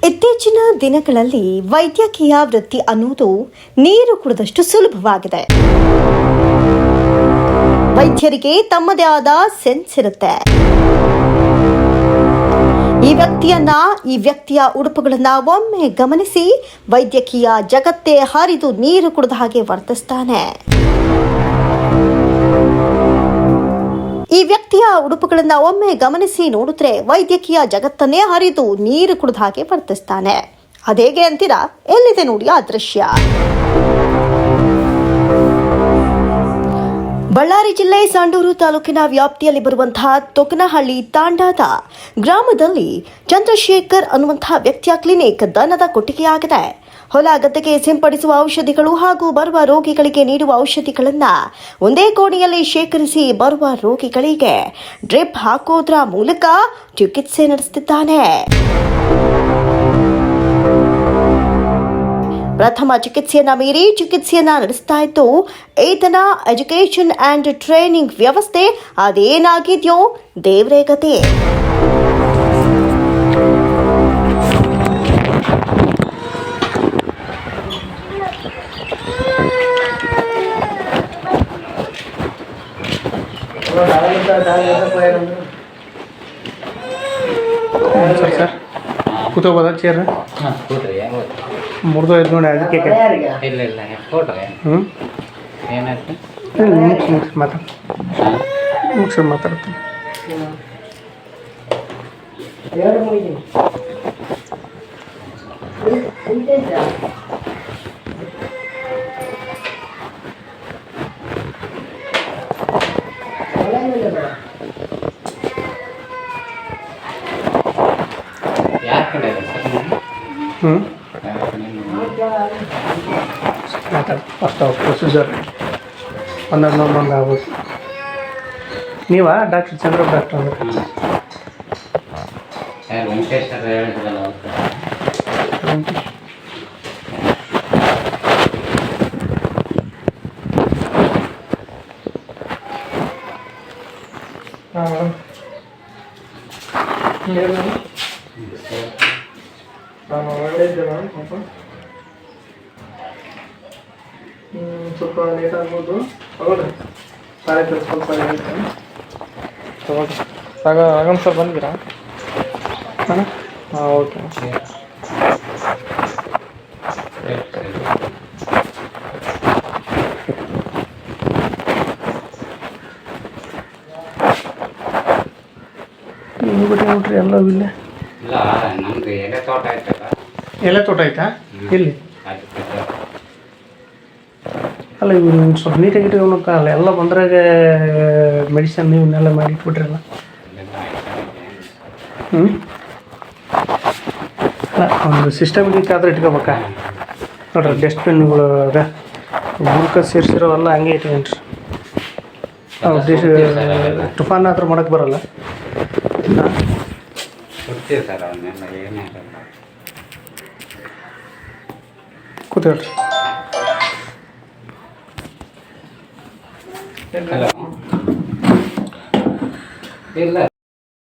ಇತ್ತೀಚಿನ ದಿನಗಳಲ್ಲಿ ವೈದ್ಯಕೀಯ ವೃತ್ತಿ ಅನ್ನೋದು ನೀರು ಕುಡಿದಷ್ಟು ಸುಲಭವಾಗಿದೆ. ವೈದ್ಯರಿಗೆ ತಮ್ಮದೇ ಆದ ಸೆನ್ಸ್ ಇರುತ್ತೆ. ಈ ವ್ಯಕ್ತಿಯ ಉಡುಪುಗಳನ್ನ ಒಮ್ಮೆ ಗಮನಿಸಿ, ವೈದ್ಯಕೀಯ ಜಗತ್ತೇ ಹರಿದು ನೀರು ಕುಡಿದ ಹಾಗೆ ವರ್ತಿಸ್ತಾನೆ. ಈ ವ್ಯಕ್ತಿಯ ಉಡುಪುಗಳನ್ನ ಒಮ್ಮೆ ಗಮನಿಸಿ ನೋಡಿದ್ರೆ ವೈದ್ಯಕೀಯ ಜಗತ್ತನ್ನೇ ಹರಿದು ನೀರು ಕುಡಿದ ಹಾಗೆ ವರ್ತಿಸ್ತಾನೆ. ಅದೇಗೆ ಅಂತೀರಾ? ಎಲ್ಲಿದೆ ನೋಡಿ ಆ ದೃಶ್ಯ. ಬಳ್ಳಾರಿ ಜಿಲ್ಲೆ ಸಂಡೂರು ತಾಲೂಕಿನ ವ್ಯಾಪ್ತಿಯಲ್ಲಿ ಬರುವಂತಹ ತೊಕನಹಳ್ಳಿ ತಾಂಡಾದ ಗ್ರಾಮದಲ್ಲಿ ಚಂದ್ರಶೇಖರ್ ಅನ್ನುವಂತಹ ವ್ಯಕ್ತಿಯ ಕ್ಲಿನಿಕ್ ದನದ ಕೊಟ್ಟಿಗೆಯಾಗಿದೆ. ಹೊಲ ಗದ್ದೆಗೆ ಸಿಂಪಡಿಸುವ ಔಷಧಿಗಳು ಹಾಗೂ ಬರುವ ರೋಗಿಗಳಿಗೆ ನೀಡುವ ಔಷಧಿಗಳನ್ನು ಒಂದೇ ಕೋಣೆಯಲ್ಲಿ ಶೇಖರಿಸಿ ಬರುವ ರೋಗಿಗಳಿಗೆ ಡ್ರಿಪ್ ಹಾಕೋದ್ರ ಮೂಲಕ ಚಿಕಿತ್ಸೆ ನಡೆಸುತ್ತಿದ್ದಾನೆ. ಪ್ರಥಮ ಚಿಕಿತ್ಸೆಯನ್ನ ಮೀರಿ ಚಿಕಿತ್ಸೆಯನ್ನ ನಡೆಸ್ತಾ ಇದ್ದು ಈತನ ಎಜುಕೇಷನ್ ಅಂಡ್ ಟ್ರೈನಿಂಗ್ ವ್ಯವಸ್ಥೆ ಅದೇನಾಗಿದೆಯೋ ದೇವ್ರೇ ಗತಿ. ಸರ್ ಕೂತ್ಕೋಬೋದ ಚೇರ್ ಮುರಿದು ಇದು ನೋಡಿ ಅದಕ್ಕೆ ಇಲ್ಲ ಏನಾಯ್ತು ಮಾತಾಡ್ತೀನಿ. ಫಸ್ಟ್ ಪ್ರೊಸೀಜರ್ ಒಂದೊಂದು ಆಗ್ಬೋದು. ನೀವಾ ಡಾಕ್ಟರ್ ಚಂದ್ರ ಡಾಕ್ಟರ್ ಅಂದ್ರೆ ನಾನು ಒಳ್ಳೆಯಿದ್ದೆ ಮ್ಯಾಮ್. ಸ್ವಲ್ಪ ಲೇಟ್ ಆಗ್ಬೋದು. ತಗೊಳ್ರಿ ಸಾರಿ ಸ್ವಲ್ಪ ಹೇಳ್ತೇನೆ. ತಗೊಳ್ರಿ ರಾಘವ್ ಸರ್ ಬಂದಿದ್ದೀರಾ? ಹಾಂ ಓಕೆ. ಬಿಟ್ಟು ನೋಡ್ರಿ ಎಲ್ಲ ಇಲ್ಲೇ ಎಲೆ ತೋಟ ಆಯ್ತಾ? ಇಲ್ಲಿ ಅಲ್ಲ ಇವು ಸ್ವಲ್ಪ ನೀಟಾಗಿ ಇಟ್ಕೊಳಕ್ಕಾಗಲ್ಲ. ಎಲ್ಲ ಬಂದ್ರಾಗ ಮೆಡಿಸನ್ ಇವನ್ನೆಲ್ಲ ಮಾಡಿ ಇಟ್ಬಿಟ್ರಲ್ಲ. ಅಲ್ಲ ಒಂದು ಸಿಸ್ಟಮಿಕ್ ಆದ್ರೆ ಇಟ್ಕೋಬೇಕಾ ನೋಡ್ರಿ. ಡಸ್ಟ್ಬಿನ್ಗಳು ಗುಲ್ಕ ಸೇರಿಸಿರೋವೆಲ್ಲ ಹಂಗೆ ಇಟ್ಕೊಂಡ್ರಿ. ತುಫಾನ್ ಆದ್ರೂ ಮಾಡೋಕ್ಕೆ ಬರಲ್ಲ. ಕೂತ್ಕೊಳ್ರಿ. ಇಲ್ಲ